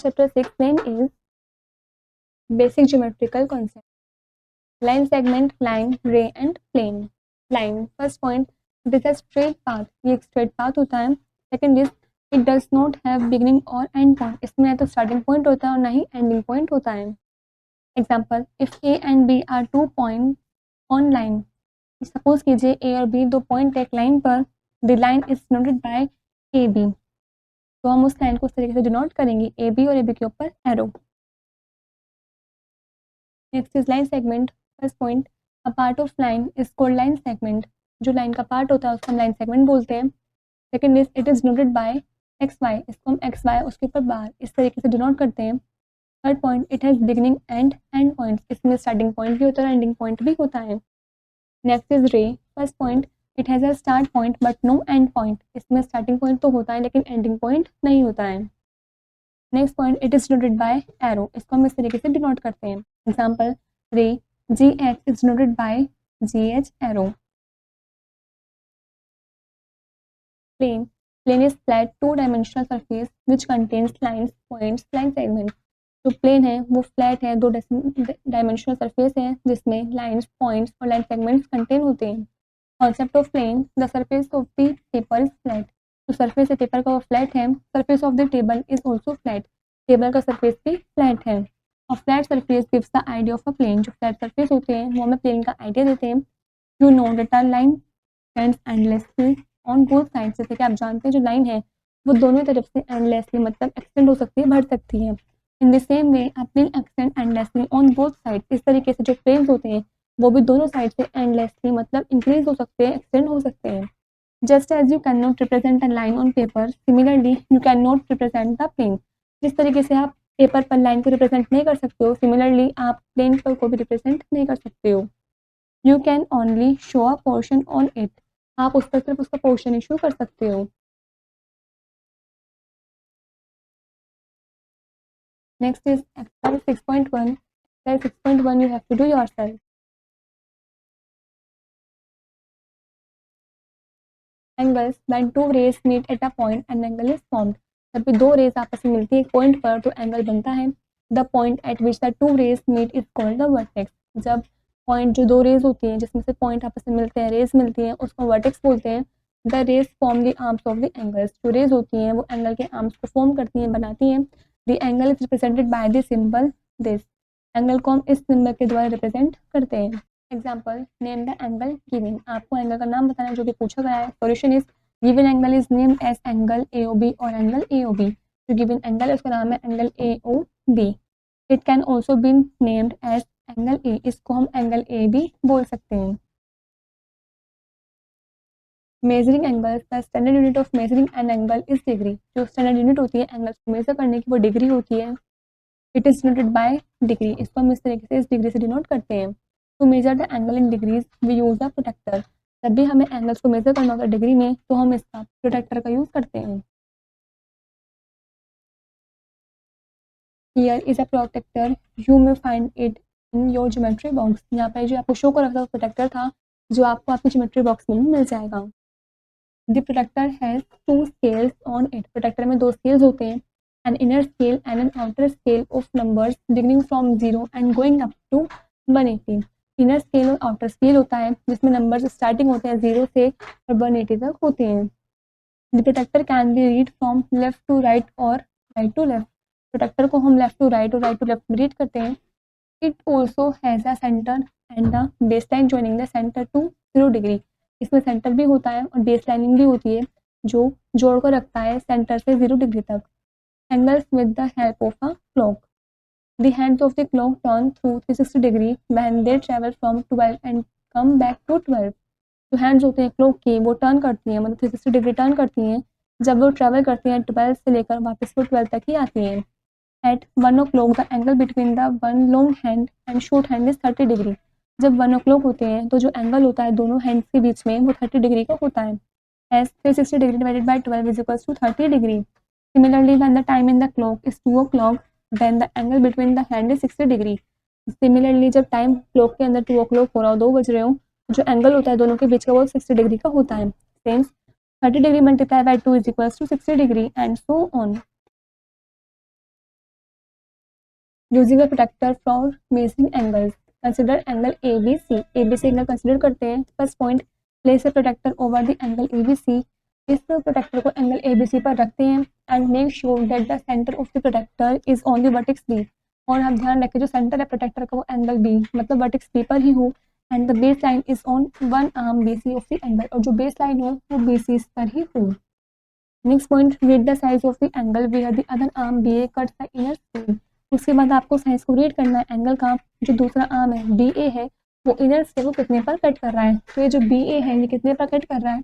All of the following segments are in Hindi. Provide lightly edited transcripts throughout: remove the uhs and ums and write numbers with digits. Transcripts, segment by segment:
chapter 6 name is basic geometrical concept. Line, segment, line, ray and plane. Line, first point, it is a straight path. ये एक straight path होता है. Second is it does not have beginning or end point. इसमें ना तो starting point होता है और ना ही ending point होता है. Example, if A and B are 2 points on line. Suppose कीजिए A और B दो point एक line पर. The line is denoted by AB. तो हम उस लाइन को इस तरीके से डिनोट करेंगे, AB और AB के ऊपर arrow. Next is line segment. First point, a part of line is called line segment. जो लाइन का पार्ट होता है उसको हम लाइन सेगमेंट बोलते हैं. Second is it is denoted by X Y. इसको हम एक्स वाई उसके ऊपर बार इस तरीके से डिनोट करते हैं. Third point, it has beginning and points. इसमें स्टार्टिंग पॉइंट भी होता है और एंडिंग पॉइंट भी होता है. Next is ray. First point, it has a start point but no end point. इसमें स्टार्टिंग पॉइंट तो होता है लेकिन एंडिंग पॉइंट नहीं होता है. Next point, it is denoted by arrow. इसको हम इस तरीके से डिनोट करते हैं. एग्जाम्पल, रे GH is denoted by GH arrow. Plane is flat two-dimensional surface which contains lines, points, line segments. जो प्लेन है वो फ्लैट है, दो डायमेंशनल सरफेस है जिसमें लाइंस, पॉइंट्स और लाइन सेगमेंट्स कंटेन होते हैं. Concept of plane, the surface of the paper is flat. जो सरफेस है पेपर का वो फ्लैट है. Surface of the table is also flat. Table का सरफेस भी फ्लैट है. A flat surface gives the idea of a plane. जो flat surface होते हैं वो हमें प्लेन का आइडिया देते हैं. You know that a line extends endlessly on both sides. जैसे कि आप जानते हैं जो लाइन है वो दोनों तरफ से endlessly मतलब एक्सटेंड हो सकती है, बढ़ सकती है. In the same way, a plane extends endlessly on both sides. इस तरीके से जो प्लेन्स होते हैं वो भी दोनों साइड से endlessly मतलब इंक्रीज हो सकते हैं, एक्सटेंड हो सकते हैं. Just as you cannot represent a line on paper, similarly you cannot represent the plane. जिस तरीके से आप पेपर पर लाइन को रिप्रेजेंट नहीं कर सकते हो, सिमिलरली आप प्लेन पर को भी रिप्रेजेंट नहीं कर सकते हो. You can only show a portion on it. आप उस पर सिर्फ उसका पोर्शन इशू कर सकते हो. Next is exercise 6.1. Exercise 6.1 you have to do yourself. Angles, when two rays meet at a point an angle is formed. जब भी दो रेज आपस में मिलती है एक पॉइंट पर तो एंगल बनता है. The point at which the two rays meet is called the vertex. जब पॉइंट जो दो रेज होती हैं जिसमें से पॉइंट आपस में मिलते हैं, रेज मिलती हैं, उसको वर्टेक्स बोलते हैं. The rays form the arms of the angles. जो रेज होती हैं वो एंगल के आर्म्स को फॉर्म करती हैं, बनाती हैं. The angle is represented by the symbol this. Angle को हम इस सिंबल के द्वारा रिप्रेजेंट करते हैं. Example, name the angle given. आपको एंगल का नाम बताना है जो कि पूछा गया है. Solution is given angle is named as angle AOB और एंगल AOB. जो गिवन एंगल है उसका नाम है angle AOB. It can also be named as angle A. इसको हम एंगल A भी बोल सकते हैं. Measuring angle, the standard unit of measuring N angle is degree. जो स्टैंडर्ड यूनिट होती है एंगल्स को मेजर करने की वो डिग्री होती है. It is denoted bye degree. इसको हम इस तरीके से इस डिग्री से डिनोट करते हैं. To measure the angle in degrees we use the protractor. जब भी हमें एंगल्स को मेजर करना होगा डिग्री में तो हम इसका प्रोटेक्टर का यूज करते हैं. Here is a protector. You may find it in your geometry box. यहाँ पे जो आपको शो कर रखा था प्रोटेक्टर था जो आपको आपके ज्योमेट्री बॉक्स में मिल जाएगा. The protector has two scales on it. Protractor में दो स्केल्स होते हैं. An inner scale and an outer scale of numbers beginning from 0 and going up to 180. Inner scale और आउटर स्केल होता है जिसमें नंबर्स स्टार्टिंग होते हैं 0 से और 180 तक होते हैं. The protector can be read from left to right और राइट टू लेफ्ट. प्रोटेक्टर को हम लेफ्ट टू राइट और राइट टू लेफ्ट रीड करते हैं. It also has a centre and the base line joining the centre to 0 degree. इसमें सेंटर भी होता है और बेस लाइनिंग भी होती है जो जोड़ कर रखता है सेंटर से 0 डिग्री तक. Angles with the help of a clock. The hands of the clock turn through 360 degree when they travel from 12 and come back to 12. जो हैंड्स होते हैं क्लॉक की वो टर्न करती हैं मतलब 360 डिग्री टर्न करती हैं जब वो ट्रैवल करती हैं 12 से लेकर वापस वो 12 तक ही आती हैं. At 1 o'clock the angle between the one long hand and short hand is 30 degree. जब 1 o'clock होते हैं तो जो एंगल होता है दोनों हैंड्स के बीच में वो 30 डिग्री का होता है. As 360 degree divided by 12 is equals to 30 degree. Similarly when the time in the clock is 2 o'clock then the angle between the hand is 60 degree. Similarly जब टाइम क्लॉक के अंदर 2 o'clock हो रहा हो 2 बज रहे हो जो एंगल होता है दोनों के बीच का वो 60 डिग्री का होता है. Since 30 degree multiply by 2 is equals to 60 degree and so on. Using a protector for measuring angles, consider angle A B C. A B C angle consider करते हैं। First point, place a protector over the angle A B C. इस प्रोटेक्टर को एंगल ए बी सी पर रखते हैं and make sure that the centre of the protector is on the vertex B. और आप ध्यान रखें जो सेंटर है प्रोटेक्टर का वो एंगल बी मतलब वर्टेक्स बी पर ही हो and the base line is on one arm B C of the angle, और जो बेस लाइन हो वो बी सी पर ही हो। Next point, read the size of the angle where the other arm B A cuts the inner scale. उसके बाद आपको साइज को रीड करना है एंगल का। जो दूसरा आर्म है बी ए है वो इनर स्केल को कितने पर कट कर रहा है, तो ये जो बी ए है ये कितने पर कट कर रहा है,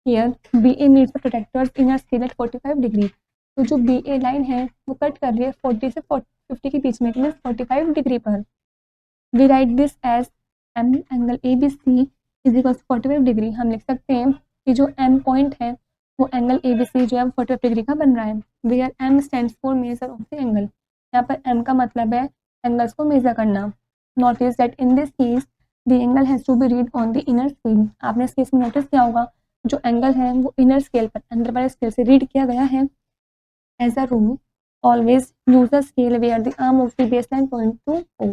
here B A meets the protector's inner scale at 45 degree. तो जो बी ए लाइन है वो कट कर रही है 40 से 50 के बीच में, मीन्स 45 डिग्री पर। We write this as M angle A B C is equal to 45 degree. हम लिख सकते हैं कि जो एम पॉइंट है वो एंगल ए बी सी जो है 45 डिग्री का बन रहा है। Where M stands for measure of the angle. यहाँ पर एम का मतलब है एंगल्स को मेजर करना। Notice that in this case the angle has to be read on the inner scale. आपने इस केस में नोटिस किया होगा जो एंगल है वो इनर स्केल पर अंदर वाले स्केल से रीड किया गया है। As a rule always use the scale where the arm of the baseline point to O.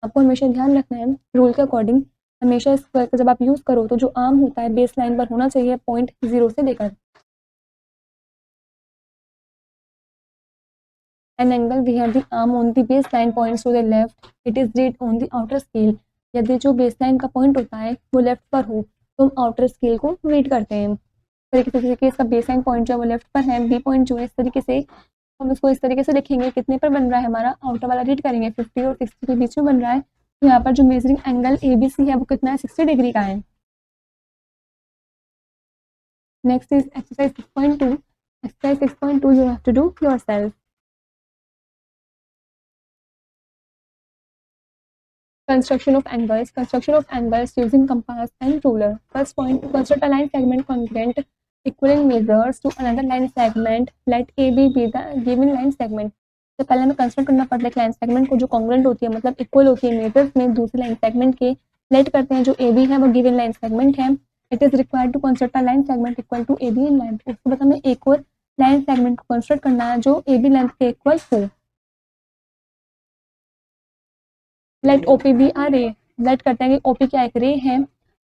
आपको हमेशा ध्यान रखना है रूल के अकॉर्डिंग हमेशा स्क्वायर का जब आप यूज करो तो जो आर्म होता है बेस लाइन पर होना चाहिए पॉइंट 0 से लेकर। An angle where the arm on the base line points to the left it is read on the outer scale. यदि जो बेस लाइन का पॉइंट होता है वो लेफ्ट पर हो तो हम आउटर स्केल को रीड करते हैं। इस तरीके से इसका बेस लाइन पॉइंट जो है वो लेफ्ट पर है, बी पॉइंट जो है इस तरीके से हम इसको इस तरीके से लिखेंगे कितने पर बन रहा है हमारा आउटर वाला रीड करेंगे 50 और 60 के बीच में बन रहा है। तो यहाँ पर जो measuring angle A B C है वो कितना है 60 डिग्री का है। Next is exercise 6.2. Exercise 6.2 you have to do yourself. Construction of angles. Construction of angles using compass and ruler. First point, construct a line segment congruent equal in measures to another line segment. Let AB be the given line segment. तो पहले हमें कंस्ट्रक्ट करना पड़ता है लाइन सेगमेंट को जो कॉन्ग्रुएंट होती है मतलब इक्वल होती है मेजर्स में दूसरी लाइन सेगमेंट के। लेट करते हैं जो ए बी है वो गिवन लाइन सेगमेंट है। It is required to construct a line segment equal to A B in length. उसके बाद हमें एक और लाइन सेगमेंट को कंस्ट्रक्ट करना है जो ए बी लेंथ के इक्वल हो। Let OP be a ray. Let करते हैं कि ओपी क्या एक रे है।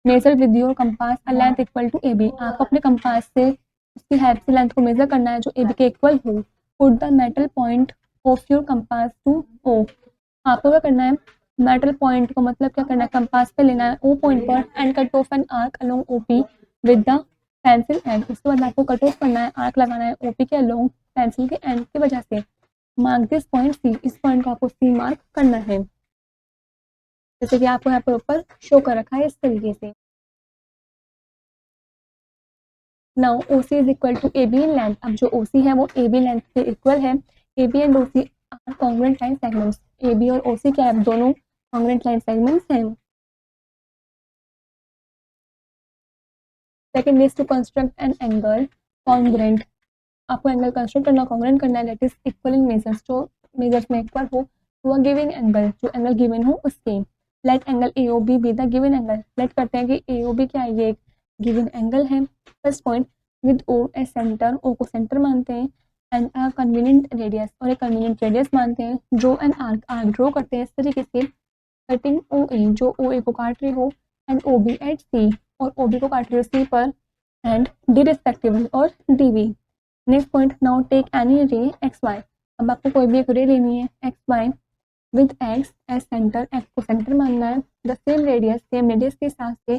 Measure with your compass a length equal to A B. आपको अपने कंपास से उसकी हेल्प से लेंथ को मेजर करना है जो ए बी के इक्वल हो। Put the metal point of your compass to O. आपको क्या करना है मेटल पॉइंट को मतलब क्या करना है कंपास पे लेना है ओ पॉइंट पर and cut off an arc along OP with the pencil and. उसके बाद आपको कट ऑफ करना है आर्क लगाना है ओपी के अलोंग पेंसिल के एंड की वजह से। Mark this point C. इस पॉइंट को आपको सी मार्क करना है जैसे कि आपको यहाँ पर ऊपर शो कर रखा है इस तरीके से। Now O C is equal to A B in length. अब जो ओ सी है वो ए बी लेंथ के इक्वल है। A B and O C are congruent line segments. A B और ओ सी क्या है दोनों कॉन्ग्रुएंट लाइन सेगमेंट्स हैं। Second is to construct an angle congruent. आपको एंगल कंस्ट्रक्ट करना कॉन्ग्रुएंट करना है that is equal in measures. जो मेजर्स में इक्वल हो तो वह गिवन एंगल जो एंगल गिवन हो उसके। Let angle A O B be the given angle. Let करते हैं कि ए ओ बी क्या है ये एक गिवन एंगल है। First point, with O a center, O को सेंटर मानते हैं एंड अ कन्वीनियंट रेडियस और एक कन्वीनियंट रेडियस मानते हैं। Draw an arc, arc draw करते हैं इस तरीके से कटिंग ओ ए जो ओ ए को काट रही हो and O B at C और ओ बी को काट रही हो सी पर एंड डी रिस्पेक्टिवली और D B. Next point, now take any ray X Y. अब आपको कोई भी एक रे लेनी है X Y with X as centre, X को सेंटर मानना है। द सेम रेडियस के साथ से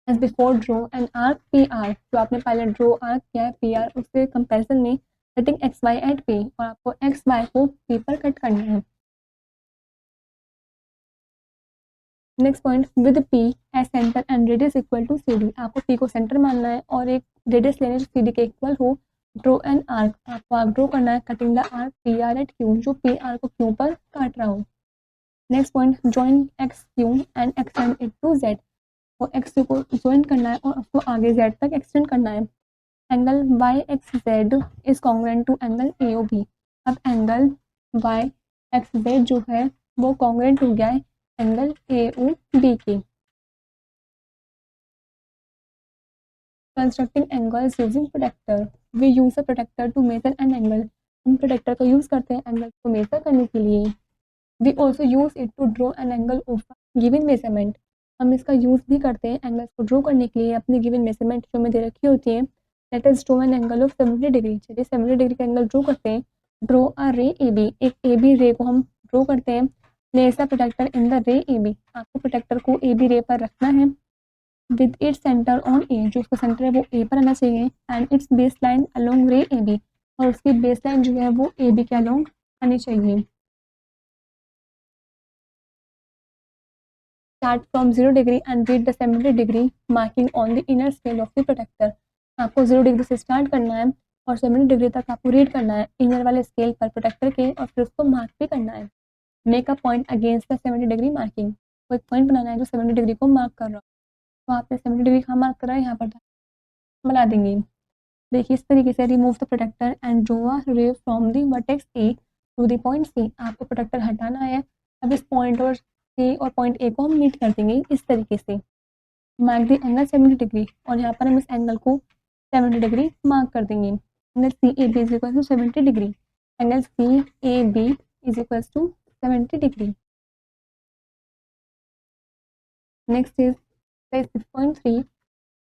as before draw an arc P R. जो आपने पहले ड्रॉ आर्क किया है पी आर उसके कंपेरिजन में cutting X Y at P और आपको एक्स वाई को पी पर कट करना है। Next point, with P as centre and radius equal to C D. आपको पी को सेंटर मानना है और एक रेडियस लेने जो सी डी के इक्वल हो। ड्रॉ एन आर्क, आपको आर्क ड्रॉ करना है cutting the arc P R at Q जो पी आर को क्यू पर काट रहा हो। Next point, join X Q and extend it to Z. और एक्स क्यू को ज्वाइन करना है और उसको आगे जेड तक एक्सटेंड करना है। Angle Y X Z is congruent to angle A O B. अब एंगल वाई एक्स जेड जो है वो कॉन्ग्रुएंट हो गया है एंगल ए ओ बी के। Constructing angles using protector. We use a protector to measure an angle. हम प्रोटेक्टर का यूज करते हैं एंगल को मेजर करने के लिए। We also use it to draw an angle of given measurement. हम इसका यूज़ भी करते हैं एंगल्स को ड्रॉ करने के लिए अपनी गिवन मेजरमेंट जो हमें दे रखी होती है। Let us draw an angle of 70 degree. चलिए 70 डिग्री का एंगल ड्रॉ करते हैं। ड्रॉ अ रे ए बी, एक ए बी रे को हम ड्रॉ करते हैं। Place the protector in the ray A B, आपको प्रोटेक्टर को ए बी रे पर रखना है। विद इट्स सेंटर ऑन ए, जो उसका सेंटर है वो ए पर आना चाहिए। And it's base line along रे ए बी, और उसकी बेस लाइन जो है वो ए बी के अलोंग आनी चाहिए। Start from 0 degree and read the 70 degree marking on the inner scale of the protector. आपको 0 डिग्री से स्टार्ट करना है और 70 डिग्री तक आपको रीड करना है इनर वाले स्केल पर प्रोटेक्टर के, और फिर उसको मार्क भी करना है। Make a point against the 70 degree marking, तो एक पॉइंट बनाना है जो 70 डिग्री को मार्क कर रहा हो। तो आपने 70 डिग्री कहाँ मार्क करा है, यहाँ पर बना देंगे। देखिए इस तरीके से remove the protector and draw a ray from the vertex A to the point C. आपको प्रोटेक्टर हटाना है। अब इस पॉइंट और सी और पॉइंट ए को हम मीट कर देंगे इस तरीके से। मार्क द एंगल 70 डिग्री, और यहाँ पर हम इस एंगल को 70 डिग्री मार्क कर देंगे। Angle C A B is equal to 70 degree. Angle C A B is equal to 70 degree. Next is exercise 6.3.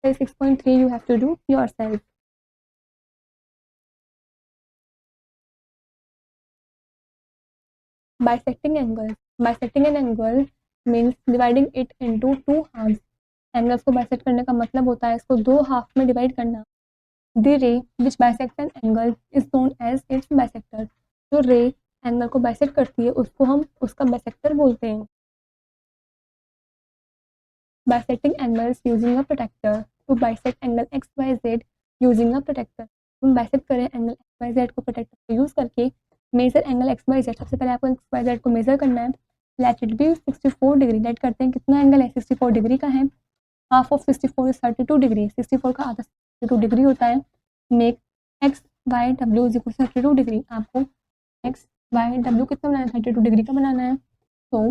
Exercise 6.3 you have to do yourself. Bisecting angles. Bisecting an angle means dividing it into two halves. Angles को बाइसेक्ट करने का मतलब होता है इसको दो हाफ में डिवाइड करना। The ray which bisect an angle is known as its bisector. जो रे एंगल को बाइसेक्ट करती है उसको हम उसका बाइसेक्टर बोलते हैं। Bisecting angles using a protector. To bisect angle X Y Z using a protector. हम बाइसेक्ट करें एंगल एक्स वाई जेड को प्रोटेक्टर को यूज़ करके। Measure angle X Y Z, सबसे पहले आपको एक्स वाई जेड को मेजर करना है। Let it be 64 degree. Let करते हैं कितना एंगल है, 64 डिग्री का है। Half of 64 is 32 degree. 64 का आधा 32 डिग्री होता है। Make X Y W is equal 32 degree. आपको एक्स वाई डब्ल्यू कितना बनाना है, 32 डिग्री का बनाना है। तो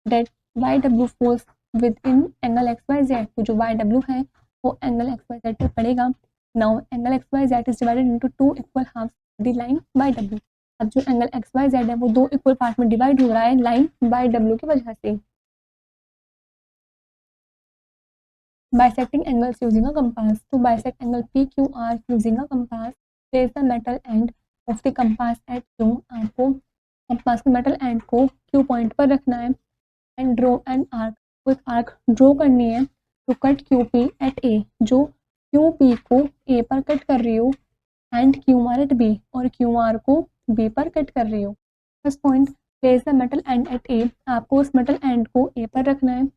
that Y W falls within angle X Y Z, तो जो वाई डब्ल्यू है वो एंगल एक्स वाई जेड पर पड़ेगा। Now angle X Y Z is divided into two equal half the line Y W. अब जो एंगल एक्स वाई जेड है वो दो इक्वल पार्ट में डिवाइड हो रहा है लाइन वाई डब्ल्यू की वजह से। Bisecting angles using a compass. To bisect angle PQR using a compass, place the metal end of the compass at Q. आपको कंपास के मेटल एंड को Q पॉइंट पर रखना है। एंड ड्रॉ एन आर्क, एक आर्क ड्रॉ करनी है to cut QP at A, जो QP को A पर कट कर रही हो। एंड QR एट B, और QR को B पर कट कर रही हो। First point, place the metal end at A। आपको उस मेटल एंड को A पर रखना है।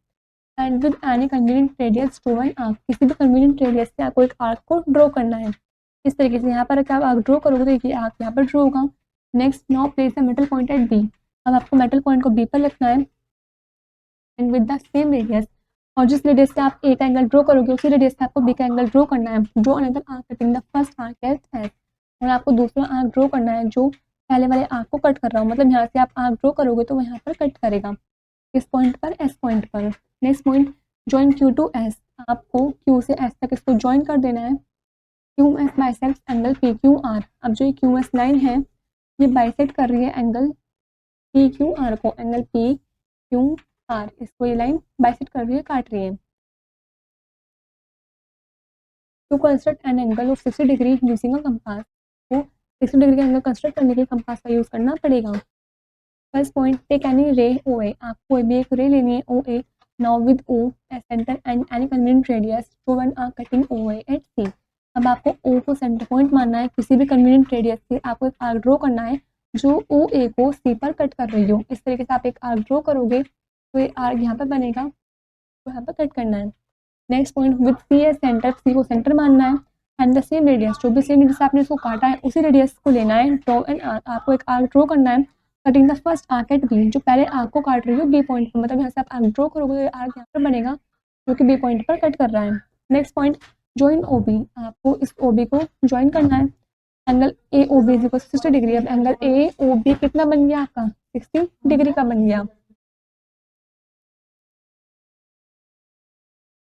And with any convenient radius draw an arc, किसी भी कन्वीनियंट रेडियस से आपको एक आर्क को ड्रॉ करना है। इस तरीके से यहाँ पर आप आर्क ड्रॉ करोगे तो ये आर्क यहाँ पर ड्रॉ होगा। Next, now place the metal point at B. अब आपको मेटल पॉइंट को बी पर रखना है। And with the same radius, और जिस रेडियस से आप ए का एंगल ड्रॉ करोगे उसी रेडियस से आपको बी का एंगल ड्रॉ करना है। Draw another arc cutting the first arc as S, और आपको दूसरा आर्क ड्रॉ करना है जो पहले वाले आर्क को कट कर रहा हो। मतलब यहाँ से आप आर्क ड्रॉ करोगे तो वो यहाँ पर कट करेगा इस पॉइंट पर, एस पॉइंट पर। Next point, join Q to S। आपको Q से S तक इसको ज्वाइन कर देना है। QS bisects angle PQR। अब जो ये QS लाइन है ये बाइसेक्ट कर रही है एंगल PQR को। एंगल PQR, इसको ये लाइन बाइसेक्ट कर रही है, काट रही है। To construct an angle of 60 degree using a compass, तो 60 डिग्री का एंगल कंस्ट्रक्ट करने के लिए कंपास का यूज़ करना पड़ेगा। फर्स्ट पॉइंट, टेक एनी रे OA। आपको भी एक रे लेनी है OA। Now with O as center and any convenient radius draw an arc cutting OA at C। अब आपको O को सेंटर पॉइंट मानना है। किसी भी कन्वीनियंट रेडियस से आपको एक आर्क ड्रॉ करना है जो OA को C पर कट कर रही हो। इस तरीके से आप एक आर्क ड्रॉ करोगे तो ये आर्क यहाँ पर बनेगा, तो यहाँ पर कट करना है। Next point, with C as centre, C को सेंटर मानना है। एंड द सेम रेडियस, जो भी सेम रेडियस आपने इसको काटा है उसी रेडियस को लेना है। ड्रॉ एन आर्क, आपको एक आर्क ड्रॉ करना है cutting the first arc at B, जो पहले आर्क को काट रही हो बी पॉइंट पर। मतलब यहाँ से आप आर्क ड्रॉ करोगे तो आर्क यहाँ पर बनेगा जो कि बी पॉइंट पर कट कर रहा है। Next point, join OB। आपको इस OB को ज्वाइन करना है। Angle AOB is equal 60 degree. अब एंगल AOB कितना बन गया आपका, 60 डिग्री का बन गया।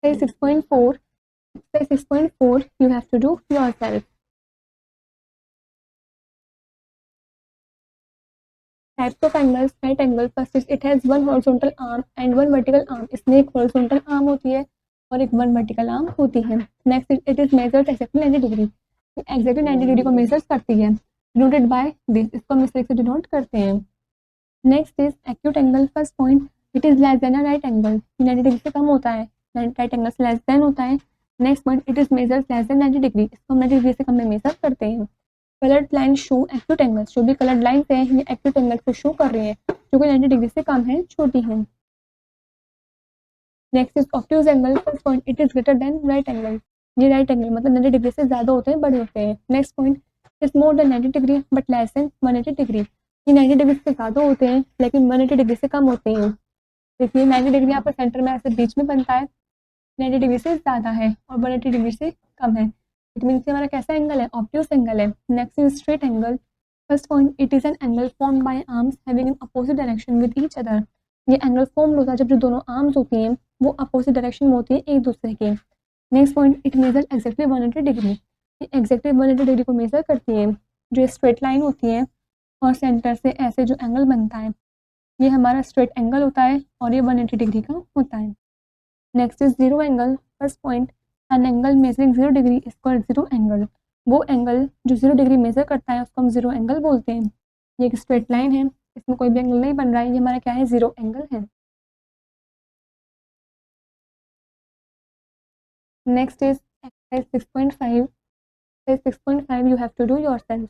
6.4, 6.4 you have to do yourself. Types of angles, right angle first is it has one horizontal arm and one vertical arm, इसमें एक हॉरिजॉन्टल आर्म होती है और एक वन वर्टिकल आर्म होती है। Next it is measured exactly 90 degree, exactly 90 degree को मेजर्स करती है, डिनोटेड बाय दिस, इसको हम इस तरह से डिनोट करते हैं। Next is acute angle, first point it is less than a right angle, 90 degree से कम होता है, राइट एंगल से लेस देन होता है। Next point it is measures less than 90 degree, इसको हम 90 डिग्री से कम में मेजर करते हैं। Coloured line show acute angles, जो भी कलर्ड लाइन है ये एक्यूट एंगल को शो कर रही है जो कि 90 डिग्री से कम है, छोटी है। Next is obtuse angle, first point it is greater then right angle, ये राइट एंगल मतलब 90 डिग्री से ज्यादा होते हैं, बड़े होते हैं। Next point is more than 90 degree but less than 180 degree, ये 90 डिग्री से ज्यादा होते हैं लेकिन 180 डिग्री से कम होते हैं। देखिए 90 डिग्री यहाँ पर सेंटर में ऐसे बीच में बनता है, 90 डिग्री से ज़्यादा है और 180 डिग्री से कम है, इट मीन हमारा कैसा एंगल है, ऑब्ट्यूज एंगल है। Next is straight angle, first point it is an angle formed by arms having in opposite direction with each other, ये एंगल फॉर्म होता है जब जो दोनों आर्म्स होती हैं वो अपोजिट डायरेक्शन में होती है एक दूसरे के। Next point it measure exactly 180 degree, ये एक्जैक्टली 180 डिग्री को मेजर करती है। जो स्ट्रेट लाइन होती है और सेंटर से ऐसे जो एंगल बनता है ये हमारा स्ट्रेट एंगल होता है और ये 180 डिग्री का होता है। Next is zero angle, first point an angle measuring 0 degree is called zero angle, वो एंगल जो 0 डिग्री मेजर करता है उसको हम जीरो एंगल बोलते हैं। ये एक स्ट्रेट लाइन है, इसमें कोई भी एंगल नहीं बन रहा है, ये हमारा क्या है, जीरो एंगल है। Next is exercise 6.5, 6.5 you have to do yourself.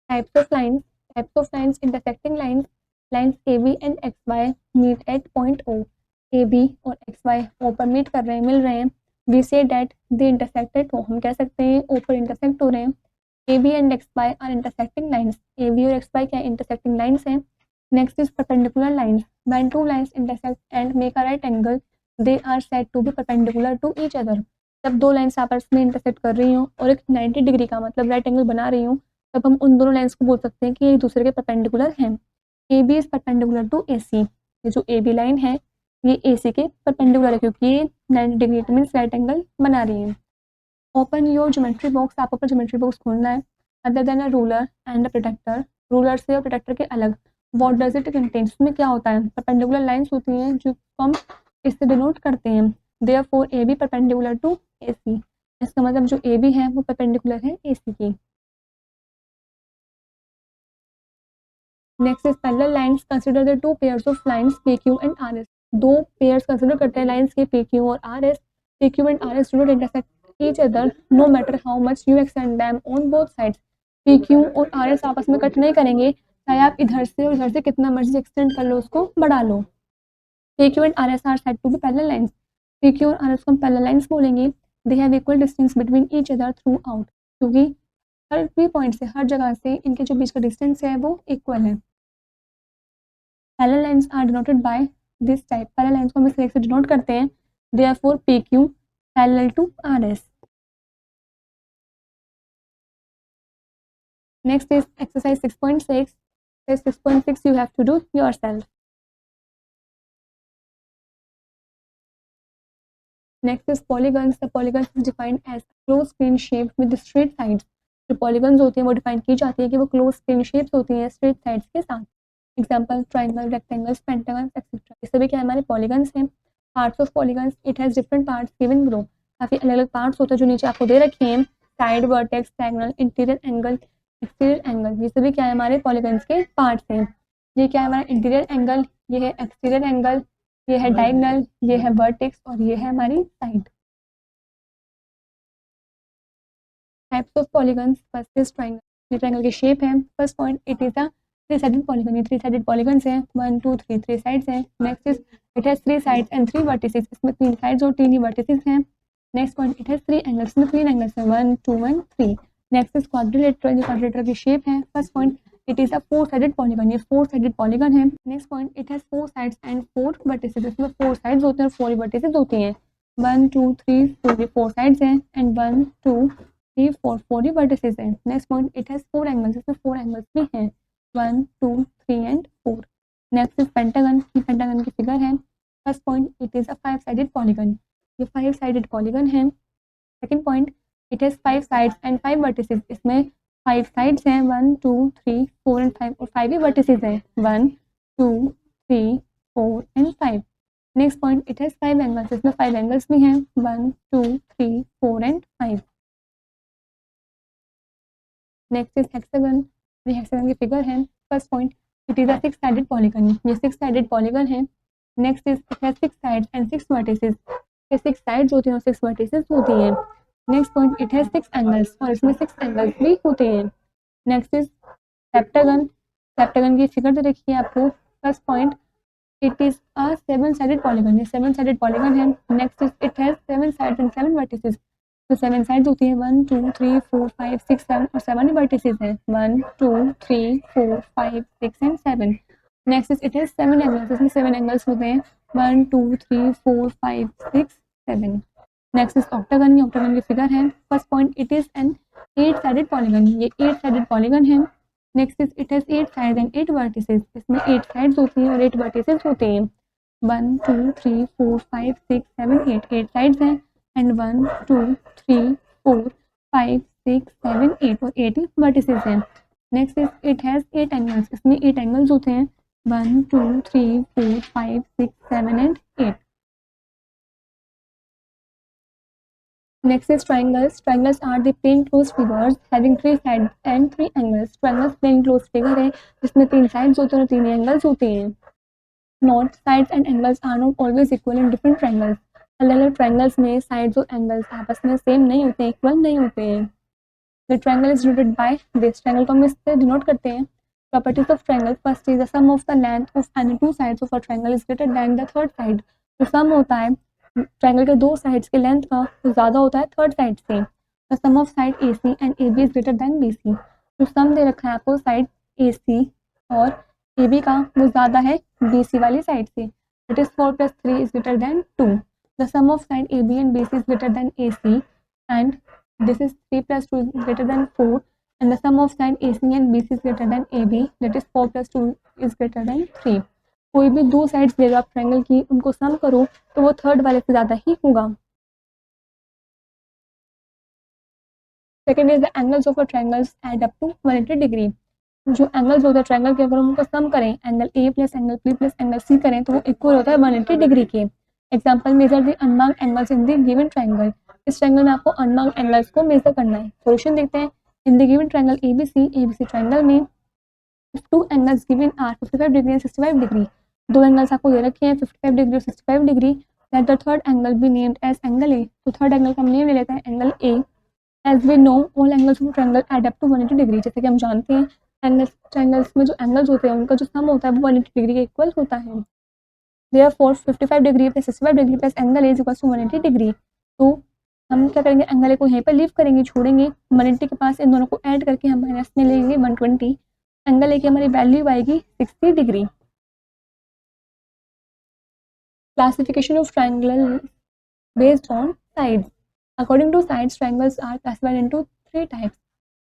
Types of lines intersecting lines AB and XY meet at point O, AB और XY O पर मीट कर रहे हैं, मिल रहे हैं। We say that they intersect at O, हम कह सकते हैं O पर इंटरसेक्ट हो रहे हैं। AB and XY are intersecting lines, AB और XY क्या intersecting lines हैं। Next is perpendicular lines, when two lines intersect and make a right angle they are said to be perpendicular to each other, जब दो लाइन्स आपस में इंटरसेक्ट कर रही हूँ और एक 90 डिग्री का मतलब राइट एंगल बना रही हूँ, तब हम उन दोनों लाइन्स को बोल सकते हैं कि एक दूसरे के परपेंडिकुलर हैं। A B is perpendicular to A C, ये जो ए बी लाइन है ये ए सी के परपेंडिकुलर है क्योंकि ये 90 डिग्री मीन्स राइट एंगल बना रही है। ओपन योर ज्योमेट्री बॉक्स, आपको अपना ज्योमेट्री बॉक्स खोलना है। Other than a ruler and a protector, ruler से और प्रोटेक्टर के अलग, व्हाट डज इट कंटेन, उसमें क्या होता है, परपेंडिकुलर लाइन्स होती हैं जो हम इससे डिनोट करते हैं। Therefore A B perpendicular to A C, इसका मतलब जो ए बी है वो परपेंडिकुलर है ए सी की। Next is parallel lines, consider the two pairs of lines P Q and R S, दो पेयर्स कंसीडर करते हैं लाइंस के पी क्यू और R S. P Q and R S do not intersect each other no matter how much you extend them on both sides, P Q और आर एस आपस में कट नहीं करेंगे, चाहे आप इधर से और इधर से कितना मर्जी एक्सटेंड कर लो, उसको बढ़ा लो। P Q and R S are said to be parallel lines, P Q और आर एस को हम पैरेलल लाइंस बोलेंगे। They have equal distance between each other throughout, क्योंकि हर भी पॉइंट से हर जगह से इनके जो बीच का डिस्टेंस है वो इक्वल है। Parallel lines are denoted by this type, parallel lines को हम इस तरह से डिनोट करते हैं। Therefore P Q parallel to R S. Next is exercise 6.6, 6.6 you have to do yourself. Next is polygons, the polygons is defined as closed plane shape with straight sides, जो polygons होती हैं वो डिफाइन की जाती है कि वो closed plane shapes होती हैं straight sides के साथ। Example triangle, rectangles, pentagon etcetera, ये सभी क्या हमारे पॉलीगन्स हैं। Parts of polygons, it has different parts given below, काफ़ी अलग अलग पार्ट्स होते हैं जो नीचे आपको दे रखे हैं। Side, vertex, diagonal, interior angle, exterior angle, ये सभी क्या है हमारे पॉलीगन्स के पार्ट्स हैं। ये क्या है हमारा इंटीरियर एंगल, ये है एक्सटीरियर एंगल, ये है डायगोनल, ये है वर्टेक्स और ये है हमारी side. Types of polygons, first is triangle, ये ट्राइंगल की शेप है। First point it is a three sided polygon, ये थ्री साइडेड पॉलीगन्स हैं, 1 2 3 3 साइड्स हैं। Next is it has 3 sides and 3 vertices, इसमें 3 साइड्स और 3 ही वर्टिसेस हैं। Next point it has 3 angles, इसमें 3 एंगल्स हैं, 1 2 1 3। नेक्स्ट इज क्वाड्रिलेटरल, ये क्वाड्रिलेटरल की शेप है। First point it is a 4 sided polygon, ये 4 साइडेड पॉलीगन है। Next point it has 4 sides and 4 vertices, इसमें 4 साइड्स होते हैं और 4 वर्टिसेस होती हैं, 1 2 3 4, ये 4 साइड्स हैं एंड 1 2 3 4 4 ही वर्टिसेस हैं। Next point it has 4 angles, इसमें 4 एंगल्स भी हैं, 1 2 3 एंड 4। नेक्स्ट इज पेंटागन, ये पेंटागन की फिगर है। First point it is a 5 sided polygon, ये 5 साइडेड पॉलीगन है। Second point it has 5 sides and 5 vertices, इसमें 5 साइड्स हैं, 1 2 3 4 एंड 5, और 5 ही वर्टिसेस हैं, 1 2 3 4 and 5। Next point, it has 5 angles, इसमें 5 एंगल्स भी हैं, 1 2 3 4 एंड 5। नेक्स्ट इज हेक्सागन, ये हेक्सागन की फिगर है। First point, it is a 6 sided polygon, ये 6 साइडेड पॉलीगन है। Next is it has 6 sides and 6 vertices, ये 6 साइड्स होती हैं और 6 वर्टिसेस होती हैं। Next point, it has 6 angles, और इसमें 6 एंगल्स भी होते हैं। नेक्स्ट इज हेप्टागन, हेप्टागन की फिगर दे रखी है आपको। First point, it is a 7 sided polygon, ये 7 साइडेड पॉलीगन है। Next is it has 7 sides and 7 vertices, तो 7 साइड्स होती हैं, 1 2 3 4 5 6 7, और 7 ही वर्टिसेस हैं, 1 2 3 4 5 6 and 7। Next is it has 7 angles, इसमें 7 एंगल्स होते हैं, 1 2 3 4 5 6 7। नेक्स्ट इज ऑक्टागन, ये ऑक्टागन की फिगर है। First point, it is an 8 sided polygon, ये 8 साइडेड पॉलीगन है। Next is it has 8 sides and 8 vertices, इसमें 8 साइड्स होती हैं और 8 वर्टिसेस होते हैं, 1 2 3 4 5 6 7 8, 8 साइड्स हैं, एंड 1 2 3 4 5 6 7 8, और 8 वर्टिसेस हैं। Next is it has 8 angles, इसमें 8 एंगल्स होते हैं, 1 2 3 4 5 6 7 and 8। Next is triangles. Triangles are the plain closed figures having 3 sides and 3 angles. Triangles plain closed figure है जिसमें 3 sides होते हैं और 3 angles होते हैं। Note, sides and angles are not always equal in different triangles. अलग अलग triangles में sides और angles आपस में same नहीं होते हैं, equal नहीं होते हैं। The triangle is denoted by this. Triangle को हम इससे denote करते हैं। Properties of triangle. First is the sum of the length of any two sides of a triangle is greater than the third side. तो sum होता है ट्रायंगल के दो साइड्स के लेंथ का, वो ज़्यादा होता है थर्ड साइड से। The sum of side A C and A B is greater than B C, जो सम दे रखा है आपको साइड ए सी और ए बी का, वो ज़्यादा है बी सी वाली साइड से। It is 4 + 3 is greater than 2। The sum of side A B and B C is greater than A C, and this is 3 + 2 is greater than 4, and the sum of side A C and B C is greater than A B, that is 4 + 2 is greater than 3। कोई भी दो साइड्स ले लो आप ट्रायंगल की, उनको सम करो तो वो थर्ड वाले से ज़्यादा ही होगा। Second is the angles of a triangles add up to 180 degree. जो एंगल्स होते हैं ट्रायंगल के, अगर उनको सम करें, angle A plus angle B plus angle C करें, तो वो इक्वल होता है 180 डिग्री के। Example, measure the unmarked angles in the given triangle. इस ट्रायंगल में आपको अनमार्क्ड एंगल्स को मेजर करना है। सॉल्यूशन देखते हैं। In the given triangle A B C triangle में two angles given are 55 degree and 65 degree. दो एंगल्स आपको दे रखे हैं 55 डिग्री और 65 degree. That the third angle be named as angle A. तो थर्ड एंगल का हम नेम ले लेते हैं angle A. As we know all angles of triangle add up to 180 degree. जैसे कि हम जानते हैं ट्रायंगल्स में जो एंगल्स होते हैं उनका जो सम होता है वो 180 डिग्री के इक्वल होता है। Therefore 55 degree plus 65 degree plus angle A is equal to 180 degree. तो हम क्या करेंगे, एंगल ए को यहीं पर लीव करेंगे, छोड़ेंगे। 180 के पास इन दोनों को ऐड करके हम माइनस में लेंगे 120। एंगल ए की हमारी वैल्यू आएगी 60 degree. Classification of triangle based on sides. According to sides, triangles are classified into 3 types.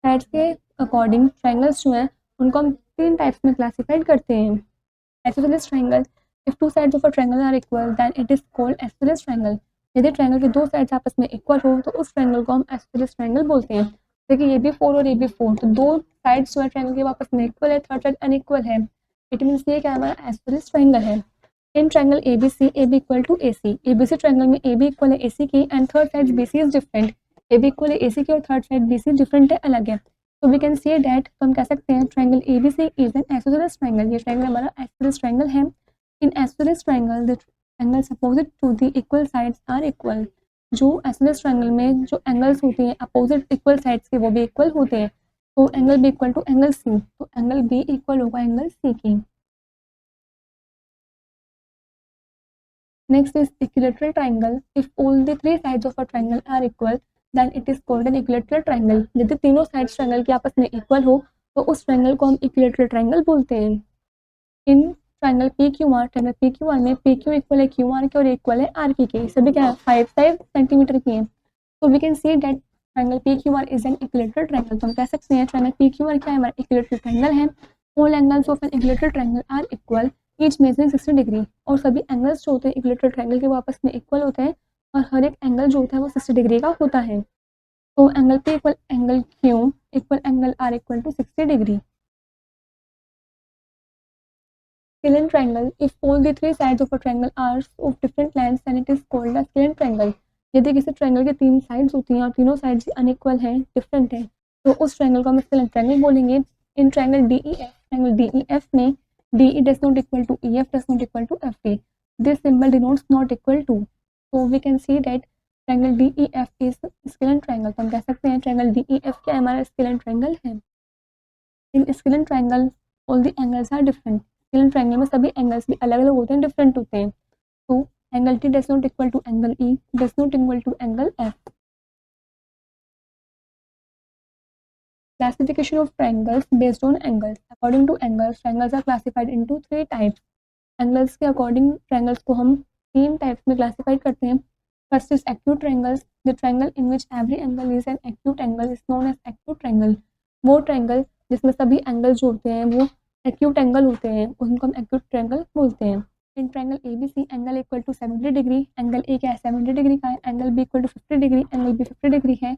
Sides के according triangles जो हैं उनको हम 3 types में classified करते हैं। Isosceles triangle. If two sides of a triangle are equal, then it is called isosceles triangle. यदि triangle के दो sides आपस में equal हो तो उस triangle को हम isosceles triangle बोलते हैं। देखिए ये भी 4 और ये भी 4, तो दो sides जो है triangle के आपस में equal है, थर्ड साइड unequal है। It means ये क्या हमारा isosceles triangle है। In triangle A B C A B equal to A C, A B C triangle में ए बी इक्वल है ए सी की, and third side B C is different. A B equal है ए सी की और third side B C different है, अलग है। तो वी कैन सी दैट, तो हम कह सकते हैं triangle A B C is an isosceles triangle. ये ट्रायंगल हमारा आइसोसेलेस ट्रायंगल है। In isosceles triangle the angles opposite to the equal sides are equal. जो आइसोसेलेस ट्रायंगल में जो एंगल्स होते हैं अपोजिट इक्वल साइड्स के, वो भी इक्वल होते हैं। तो angle B equal to angle C, तो एंगल बी इक्वल होगा एंगल सी की। Next is equilateral triangle. If all the 3 sides of a triangle are equal, then it is called an equilateral triangle. यदि तीनों साइड्स ट्रायंगल की आपस में इक्वल हो तो उस ट्रायंगल को हम इक्विलेटरल ट्रायंगल बोलते हैं। In triangle P Q are, triangle P Q are में पी क्यू इक्वल है क्यू आर के और इक्वल है आर पी के। सभी क्या है 5 सेंटीमीटर की है। तो we can see that triangle P Q R is an equilateral triangle. तो हम कह सकते हैं ट्रायंगल पी क्यू आर क्या है, हमारा इक्विलेटरल ट्रायंगल है। All angles of an equilateral triangle are equal, each measuring 60 degree. और सभी एंगल्स जो होते हैं इक्विलेटरल ट्रायंगल के वो आपस में इक्वल होते हैं और हर एक एंगल जो होता है वो 60 डिग्री का होता है। तो angle P equal angle Q equal angle R equal to 60 degree. Scalene triangle. If all the three sides of a triangle are of different lengths, then it is called a scalene triangle. यदि किसी ट्रायंगल के तीन साइड्स होती हैं और तीनों साइड्स अनइक्वल हैं, डिफरेंट हैं, तो उस ट्रायंगल को हम स्केलेन ट्रायंगल बोलेंगे. इन ट्रायंगल DEF में DE does not equal to EF does not equal to FD. This symbol denotes not equal to. So we can see that triangle DEF is scalene triangle. तो हम कह सकते हैं ट्रायंगल DEF क्या हमारा स्केलेन ट्रायंगल है. In scalene triangle all the angles are different. Scalene triangle में सभी एंगल्स भी अलग अलग होते हैं, डिफरेंट होते हैं. तो angle T does not equal to angle E does not equal to angle F. Classification of triangles based on angles. According to angles triangles are classified into 3 types. Angles के अकॉर्डिंग ट्रायंगल्स को हम 3 टाइप्स में क्लासिफाइड करते हैं. First is acute triangles. The triangle in which every angle is an acute angle is known as acute triangle. वो ट्रायंगल जिसमें सभी एंगल जो होते हैं वो एक्यूट एंगल होते हैं, उनको हम एक्यूट ट्रायंगल बोलते हैं. In triangle ABC angle equal to 70 degree. Angle A क्या है 70 डिग्री का है. Angle B equal to 50 degree. Angle B 50 degree है.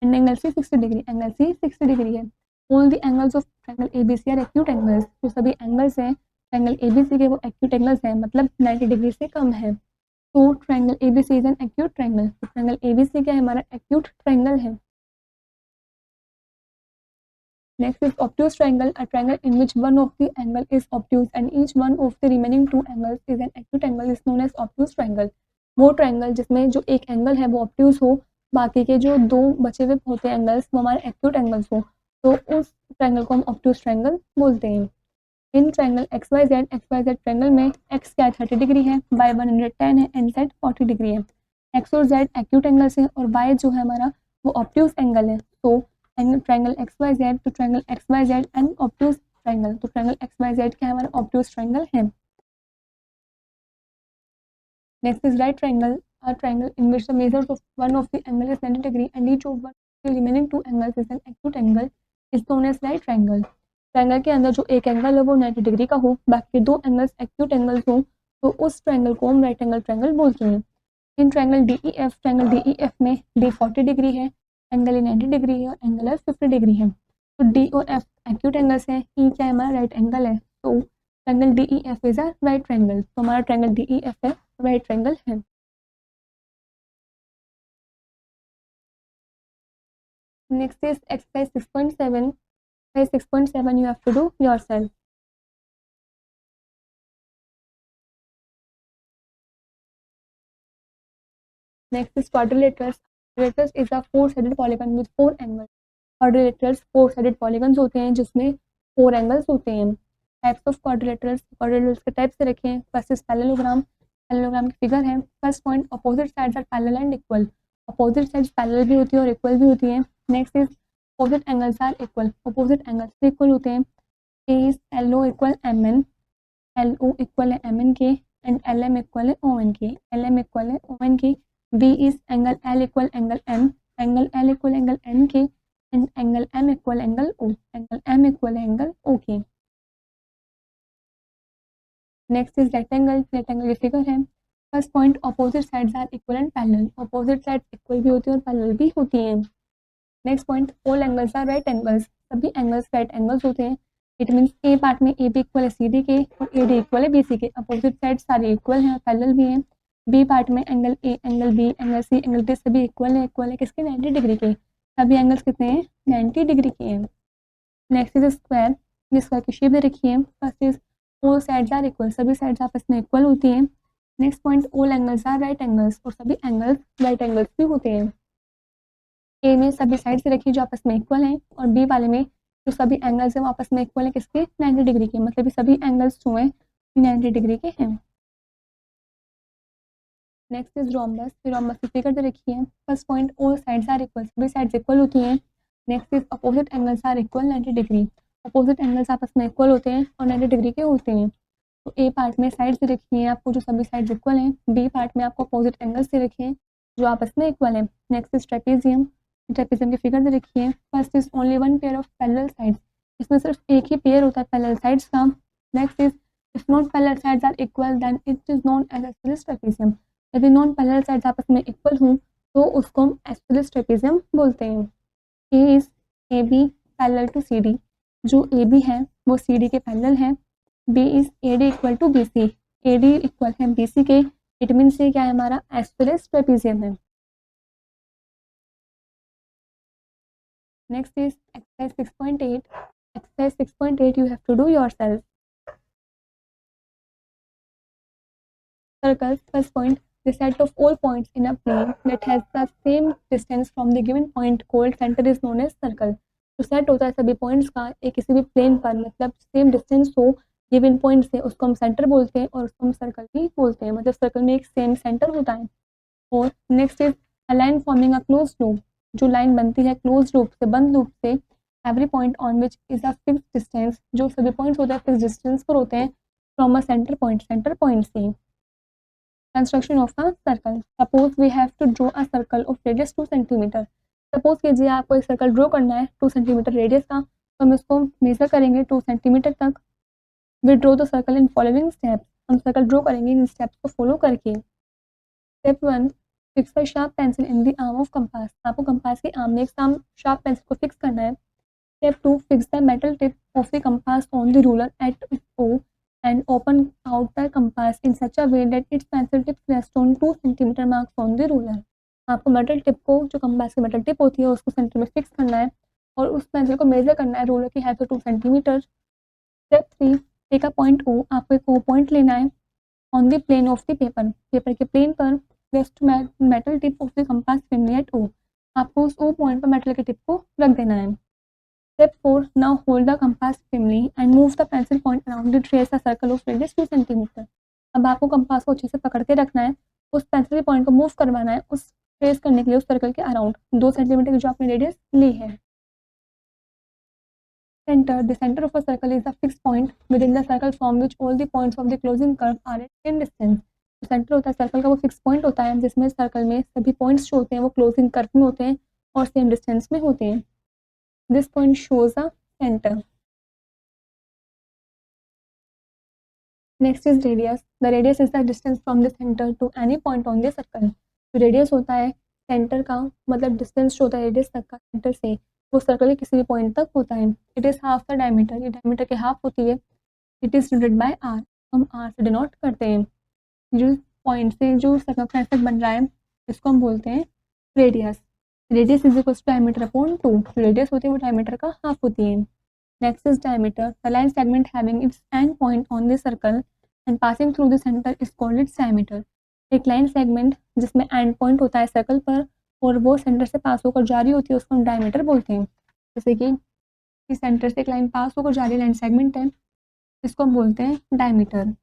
And angle C 60 degree. Angle C 60 degree है. All the angles of triangle ABC are acute angles. जो सभी एंगल्स हैं ट्रायंगल ABC के वो एक्यूट एंगल्स हैं, मतलब 90 डिग्री से कम है. तो triangle ABC is an acute triangle. तो ट्रायंगल ABC क्या है हमारा एक्यूट ट्रायंगल है. Next is obtuse triangle, a triangle in which one of the angle is obtuse and each one of the remaining 2 angles is an acute angle is known as obtuse triangle. वो ट्रायंगल जिसमें जो एक एंगल है वो ऑब्ट्यूज हो, बाकी के जो 2 बचे हुए होते हैं एंगल्स वो हमारे एक्यूट एंगल्स हो, तो उस ट्रायंगल को हम ऑब्ट्यूज ट्रायंगल बोलते हैं. इन ट्रायंगल XYZ ट्रायंगल में x क्या 30 डिग्री है, y 110 है एंड z 40 डिग्री है. x और z एक्यूट एंगल्स हैं और y जो है हमारा वो ऑब्ट्यूज एंगल है. तो ट्रायंगल XYZ, तो triangle XYZ and obtuse triangle. तो ट्रायंगल XYZ क्या हमारा ऑब्ट्यूज ट्रायंगल है. Next is right triangle, a triangle in which the measures of one of the angle is 90 degree and each of one the remaining 2 angles is an acute angle is known as right triangle. Triangle के अंदर जो एक एंगल है वो 90 डिग्री का हो, बाकी 2 एंगल्स एक्यूट एंगल्स हो, तो उस ट्रायंगल को हम राइट एंगल ट्रायंगल बोलते हैं. इन ट्रायंगल DEF में D 40 डिग्री है, एंगल ए 90 डिग्री है और एंगल एफ 50 डिग्री है. तो D और F एक्यूट एंगल्स हैं, E क्या है हमारा राइट एंगल है. तो triangle DEF is a right triangle. तो हमारा ट्रायंगल DEF है राइट ट्रायंगल है. Next is exercise 6.7. 6.7 you have to do yourself. Next is quadrilaterals. Quadrilaterals is a four-sided polygon with 4 angles. Quadrilaterals four-sided polygons होते हैं जिसमें 4 angles होते हैं. Types of quadrilaterals. Quadrilaterals के types से रखें. First is parallelogram. Parallelogram की फिगर है. First point, opposite sides are parallel and equal. Opposite sides parallel भी होती है और equal भी होती है. Next is opposite angles are equal. Opposite angles भी equal होते हैं. A is LO equal MN. LO equal है MN के and LM equal है ON के. LM equal है ON के. B is angle L equal angle M. Angle L equal angle N के and angle M equal angle O. Angle M equal angle O के. Next is rectangle. Rectangle की फिगर है. First point, opposite sides are equal and parallel. Opposite sides equal भी होती है और parallel भी होती हैं. Next point, all angles are right angles. सभी angles right angles होते हैं. It means A पार्ट में AB इक्वल है CD के और AD इक्वल है BC के. अपोजिट साइड सारे इक्वल हैं, पैरेलल भी हैं. B पार्ट में angle A, angle B, angle C, angle D सभी इक्वल है किसके 90 डिग्री के. सभी एंगल्स कितने हैं 90 डिग्री के हैं. Next is square. स्क्वायर की शेप दे रखी है. First is all sides are equal. सभी साइड्स आपस में इक्वल होती हैं. Next point, all angles are right angles. और सभी एंगल्स राइट एंगल्स भी होते हैं. ए में सभी साइड से रखिए जो आपस में इक्वल हैं और बी वाले में जो सभी एंगल्स हैं वो आपस में इक्वल हैं किसके 90 डिग्री के. मतलब ये सभी एंगल्स जो हैं 90 डिग्री के हैं. Next is rhombus. रोम्बस की फिगर दे रखी है. First point, all sides are equal. सभी साइड्स इक्वल होती हैं. Next is opposite angles are equal 90 degree. Opposite angles आपस में इक्वल होते हैं और 90 डिग्री के होते हैं. तो ए पार्ट में साइड्स दे रखी हैं आपको जो सभी साइड्स इक्वल हैं. बी पार्ट में आपको अपोजिट एंगल्स दे रखे हैं जो आपस में इक्वल हैं. Next is trapezium. ट्रेपेजियम की फिगर दे रखी है. First is only one pair of parallel sides. इसमें सिर्फ एक ही पेयर होता है पैरेलल साइड्स का. Next is if non parallel sides are equal then it is known as isosceles trapezium. यदि नॉन पैरेलल साइड्स आपस में इक्वल हों तो उसको हम एस्पेरिस ट्रेपेजियम बोलते हैं। A is A B parallel to C D, जो ए बी है वो सी डी के पैरेलल है। B is A D equal to B C, A D equal है बी सी के, इट मीन्स ये क्या है हमारा एस्पेरिस ट्रेपेजियम है। Next is exercise 6.8, exercise 6.8 you have to do yourself. Circles first point, the set of all points in a plane that has the same distance from the given point called center is known as circle. तो सेट होता है सभी पॉइंट्स का एक किसी भी प्लेन पर, मतलब सेम डिस्टेंस हो गिवन पॉइंट से, उसको हम सेंटर बोलते हैं और उसको हम सर्कल भी बोलते हैं, मतलब सर्कल में एक सेम सेंटर होता है। और next is a line forming a close loop, जो लाइन बनती है क्लोज लूप से, बंद लूप से, every point on which is a fix distance, जो सभी पॉइंट्स होते हैं फिक्स डिस्टेंस पर होते हैं फ्रॉम अ सेंटर पॉइंट से। Construction of a circle, suppose we have to draw a circle of radius 2 centimetre. Suppose कीजिए आपको एक सर्कल ड्रॉ करना है 2 सेंटीमीटर रेडियस का, तो हम इसको मेजर करेंगे 2 सेंटीमीटर तक। We draw the circle in following steps, हम सर्कल ड्रॉ करेंगे इन स्टेप्स को फॉलो करके। Step 1, fix the sharp pencil in the arm of compass, आपको कंपास के आर्म में एक शार्प पेंसिल को फिक्स करना है। Step 2, fix the metal tip of the compass on the ruler at O and open out the compass in such a way that its pencil tip rests on 2 centimeter marks on the ruler. आपको मेटल टिप को, जो कंपास की मेटल टिप होती है उसको सेंटर में फिक्स करना है और उस पेंसिल को मेजर करना है रूलर की हेल्प से 2 सेंटीमीटर। Step 3, take a point O, आपको एक O पॉइंट लेना है on the plane of the paper, paper के प्लेन पर rest metal tip of the compass family at O, आपको उस O पॉइंट पर मेटल के टिप को रख देना है। Step 4, now hold the compass firmly and move the pencil point around the trace a circle of radius 2 centimeter. अब आपको कंपास को अच्छे से पकड़ के रखना है, उस पेंसिल पॉइंट को मूव करवाना है उस ट्रेस करने के लिए उस सर्कल के अराउंड 2 सेंटीमीटर की जो आपने रेडियस ली है। Center, the center of a circle is a fixed point within the circle from which all the points of the closing curve are at same distance. तो सेंटर होता है सर्कल का, वो फिक्स पॉइंट होता है जिसमें सर्कल में सभी पॉइंट्स जो होते हैं वो क्लोजिंग कर्व में होते हैं और सेम डिस्टेंस में होते हैं। This point shows a center. Next is radius. The radius is the distance from the center to any point on the circle. तो radius होता है सेंटर का, मतलब डिस्टेंस जो होता है रेडियस तक का सेंटर से वो सर्कल के किसी भी पॉइंट तक होता है। It is half the diameter, ये डायमीटर के हाफ होती है। It is denoted by R, हम आर से डिनोट करते हैं। जो पॉइंट से जो सर्कमफ्रेंस तक बन रहा है इसको हम बोलते हैं radius. Radius is equal to diameter upon 2, radius होती है वो डायमीटर का हाफ होती है। Next is diameter, the line segment having its end point on the circle and passing through the centre is called its diameter. एक लाइन सेगमेंट जिसमें एंड पॉइंट होता है सर्कल पर और वो सेंटर से पास होकर जा रही होती है उसको हम डायमीटर बोलते हैं। जैसे कि इस सेंटर से एक लाइन पास होकर जा रही लाइन सेगमेंट है, इसको हम बोलते हैं diameter.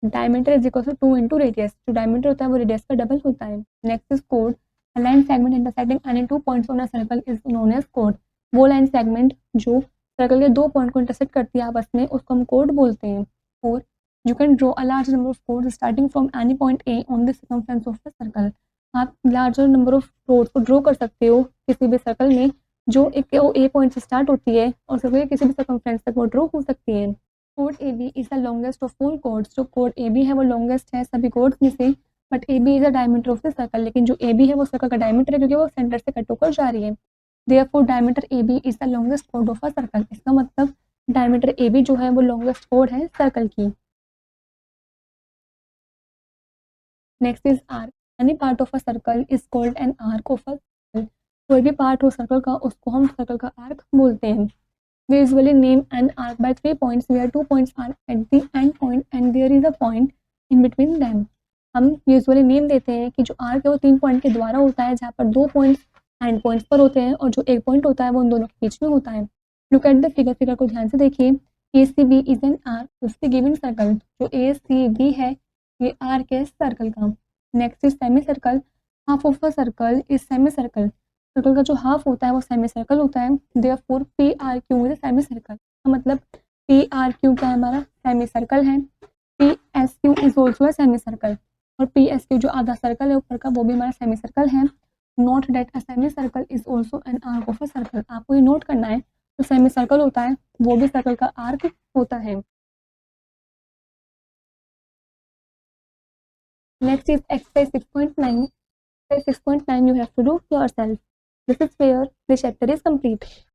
Diameter is equal to 2 into radius, जो डायमीटर होता है वो रेडियस का डबल होता है। नेक्स्ट इज कोड, a line segment intersecting any 2 points on a circle is known as कोड। वो लाइन सेगमेंट जो सर्कल के 2 पॉइंट को इंटरसेक्ट करती है आपस में उसको हम कोड बोलते हैं। और you can draw a large number of codes starting from any point A on the circumference of the circle. आप लार्जर नंबर ऑफ कोड्स को ड्रॉ कर सकते हो किसी भी सर्कल में जो एक ए पॉइंट से स्टार्ट होती है और सर्कल के किसी भी सर्कमफ्रेंस तक वो ड्रॉ हो सकती है। कोड A B is the longest of all chords, जो कोड ए बी है वो लॉन्गेस्ट है सभी कोड्स में से, but A B is the diameter of the circle, लेकिन जो ए बी है वो सर्कल का डायमीटर है क्योंकि वो सेंटर से कट होकर जा रही है। Therefore diameter A B is the longest कोड ऑफ अ सर्कल, इसका मतलब डायमीटर ए बी जो है वो लॉन्गेस्ट कोड है सर्कल की। Next is arc, any part of a circle is called an arc of a circle. कोई भी पार्ट हो सर्कल का उसको हम सर्कल का आर्क बोलते हैं। We usually name an arc by 3 points where 2 points are at the end point and there is a point in between them. हम यूजुअली नेम देते हैं कि जो आर्क है वो 3 पॉइंट के द्वारा होता है जहाँ पर 2 पॉइंट्स एंड पॉइंट्स पर होते हैं और जो एक पॉइंट होता है वो उन दोनों के बीच में होता है। Look at the figure, figure को ध्यान से देखिए। A C B is an arc of the given circle, जो ए सी बी है ये आर्क है सर्कल का। Next is semi circle, half of a circle is semi circle, circle का जो हाफ होता है वो सेमी सर्कल होता है। Therefore P R Q is semi circle, मतलब पी आर क्यू क्या है हमारा सेमी सर्कल है। P S Q is also a semi circle, और पी एस क्यू जो आधा सर्कल है ऊपर का वो भी हमारा सेमी सर्कल है। Note that a semi circle is also an arc of a circle, आपको ये नोट करना है जो सेमी सर्कल होता है वो भी सर्कल का आर्क होता है। Next is exercise 6.9. Exercise 6.9 you have to do yourself. This is where the chapter is complete.